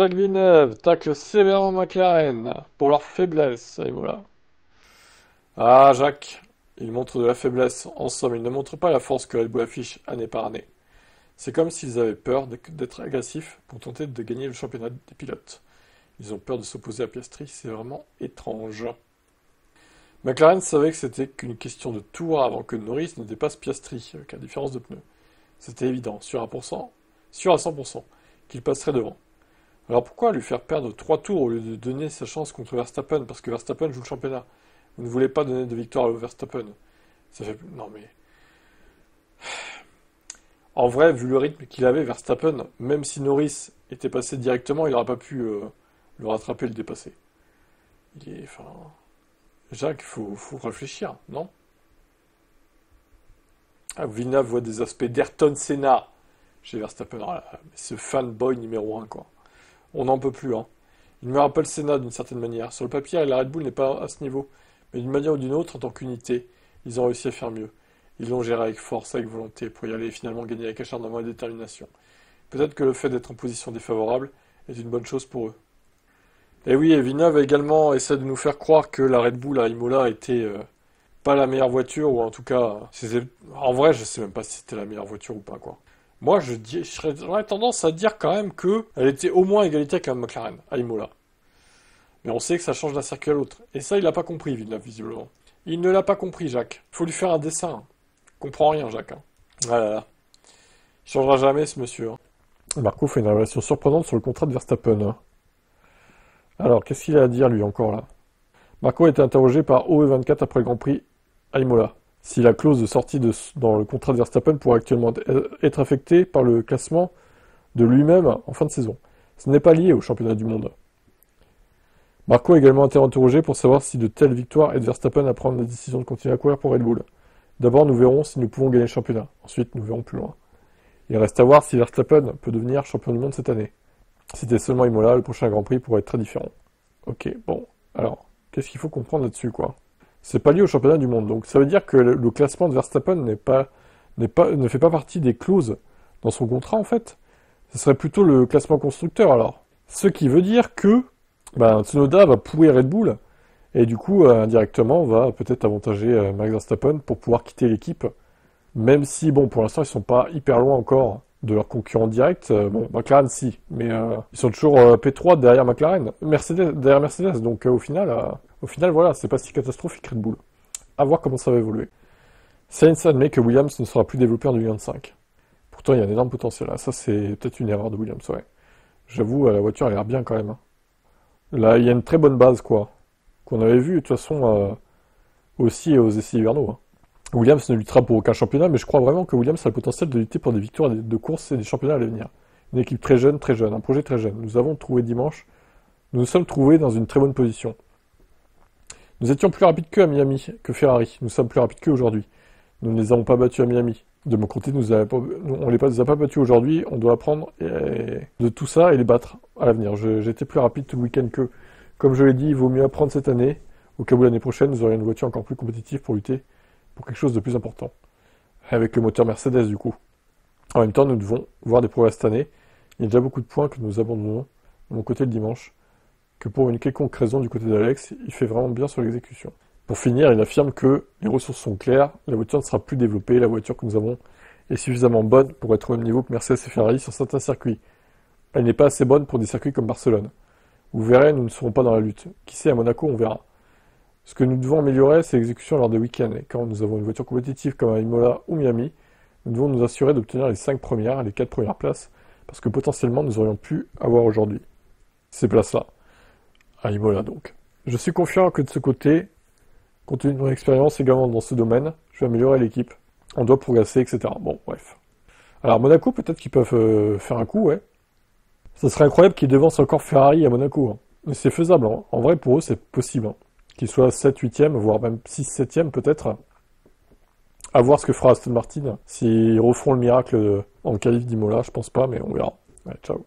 Jacques Villeneuve tacle sévèrement McLaren pour leur faiblesse, et voilà. Ah, Jacques, il montre de la faiblesse. En somme, il ne montre pas la force que Red Bull affiche année par année. C'est comme s'ils avaient peur d'être agressifs pour tenter de gagner le championnat des pilotes. Ils ont peur de s'opposer à Piastri, c'est vraiment étrange. McLaren savait que c'était qu'une question de tour avant que Norris ne dépasse Piastri, avec la différence de pneus. C'était évident, sûr à 100%, qu'il passerait devant. Alors pourquoi lui faire perdre 3 tours au lieu de donner sa chance contre Verstappen? Parce que Verstappen joue le championnat. Vous ne voulez pas donner de victoire à Verstappen. Ça fait... Non mais... En vrai, vu le rythme qu'il avait, Verstappen, même si Norris était passé directement, il n'aurait pas pu le rattraper et le dépasser. Il est... Enfin... Jacques, faut réfléchir, non? Ah, Villeneuve voit des aspects d'Ayrton Senna chez Verstappen. Ah là, ce fanboy numéro un, quoi. On n'en peut plus, hein. Il me rappelle Senna d'une certaine manière. Sur le papier, la Red Bull n'est pas à ce niveau. Mais d'une manière ou d'une autre, en tant qu'unité, ils ont réussi à faire mieux. Ils l'ont géré avec force, avec volonté, pour y aller et finalement gagner avec acharnement et détermination. Peut-être que le fait d'être en position défavorable est une bonne chose pour eux. Et oui, et Villeneuve a également essayé de nous faire croire que la Red Bull à Imola était pas la meilleure voiture, ou en tout cas, en vrai, je sais même pas si c'était la meilleure voiture ou pas, quoi. Moi, j'aurais tendance à dire quand même que elle était au moins à égalité avec la McLaren, à Imola. Mais on sait que ça change d'un circuit à l'autre. Et ça, il l'a pas compris, Villeneuve, visiblement. Il ne l'a pas compris, Jacques. Faut lui faire un dessin. Il comprend rien, Jacques. Hein. Ah là là. Il changera jamais, ce monsieur. Hein. Marco fait une révélation surprenante sur le contrat de Verstappen. Hein. Alors, qu'est-ce qu'il a à dire, lui, encore, là? Marco a été interrogé par OE24 après le Grand Prix à Imola. Si la clause de sortie dans le contrat de Verstappen pourrait actuellement être affectée par le classement de lui-même en fin de saison. Ce n'est pas lié au championnat du monde. Marco a également été interrogé pour savoir si de telles victoires aident Verstappen à prendre la décision de continuer à courir pour Red Bull. D'abord, nous verrons si nous pouvons gagner le championnat. Ensuite, nous verrons plus loin. Il reste à voir si Verstappen peut devenir champion du monde cette année. Si c'était seulement Imola, le prochain Grand Prix pourrait être très différent. Ok, bon. Alors, qu'est-ce qu'il faut comprendre là-dessus, quoi? C'est pas lié au championnat du monde. Donc ça veut dire que le classement de Verstappen ne fait pas partie des clauses dans son contrat, en fait. Ce serait plutôt le classement constructeur, alors. Ce qui veut dire que Tsunoda va pourrir Red Bull, et du coup, indirectement, va peut-être avantager Max Verstappen pour pouvoir quitter l'équipe, même si, bon, pour l'instant, ils sont pas hyper loin encore de leurs concurrents directs. Bon, McLaren, si, mais ils sont toujours P3 derrière McLaren, derrière Mercedes, donc au final, voilà, c'est pas si catastrophique Red Bull. À voir comment ça va évoluer. Sainz admet que Williams ne sera plus développé en 2025. Pourtant, il y a un énorme potentiel là. Ça, c'est peut-être une erreur de Williams, ouais. J'avoue, la voiture a l'air bien quand même. Hein. Là, il y a une très bonne base, quoi. Qu'on avait vu, de toute façon, aussi aux essais hivernaux. Hein. Williams ne luttera pour aucun championnat, mais je crois vraiment que Williams a le potentiel de lutter pour des victoires de course et des championnats à l'avenir. Une équipe très jeune, un projet très jeune. Nous avons trouvé dimanche. Nous nous sommes trouvés dans une très bonne position. Nous étions plus rapides qu'eux à Miami, que Ferrari. Nous sommes plus rapides qu'eux aujourd'hui. Nous ne les avons pas battus à Miami. De mon côté, on ne les a pas battus aujourd'hui. On doit apprendre de tout ça et les battre à l'avenir. J'étais plus rapide tout le week-end qu'eux. Comme je l'ai dit, il vaut mieux apprendre cette année. Au cas où l'année prochaine, nous aurions une voiture encore plus compétitive pour lutter pour quelque chose de plus important. Avec le moteur Mercedes, du coup. En même temps, nous devons voir des progrès cette année. Il y a déjà beaucoup de points que nous abandonnons de mon côté le dimanche. Que pour une quelconque raison du côté d'Alex, il fait vraiment bien sur l'exécution. Pour finir, il affirme que les ressources sont claires, la voiture ne sera plus développée, la voiture que nous avons est suffisamment bonne pour être au même niveau que Mercedes et Ferrari sur certains circuits. Elle n'est pas assez bonne pour des circuits comme Barcelone. Vous verrez, nous ne serons pas dans la lutte. Qui sait, à Monaco, on verra. Ce que nous devons améliorer, c'est l'exécution lors des week-ends. Et quand nous avons une voiture compétitive comme à Imola ou Miami, nous devons nous assurer d'obtenir les 5 premières, les 4 premières places, parce que potentiellement nous aurions pu avoir aujourd'hui ces places-là. À Imola donc. Je suis confiant que de ce côté, compte tenu de mon expérience également dans ce domaine, je vais améliorer l'équipe. On doit progresser, etc. Bon, bref. Alors Monaco, peut-être qu'ils peuvent faire un coup, ouais. Ça serait incroyable qu'ils devancent encore Ferrari à Monaco. Hein. Mais c'est faisable. Hein. En vrai, pour eux, c'est possible. Hein. Qu'ils soient 7, 8e, voire même 6, 7e peut-être. À voir ce que fera Aston Martin. S'ils referont le miracle en qualif d'Imola, je pense pas, mais on verra. Ouais, ciao.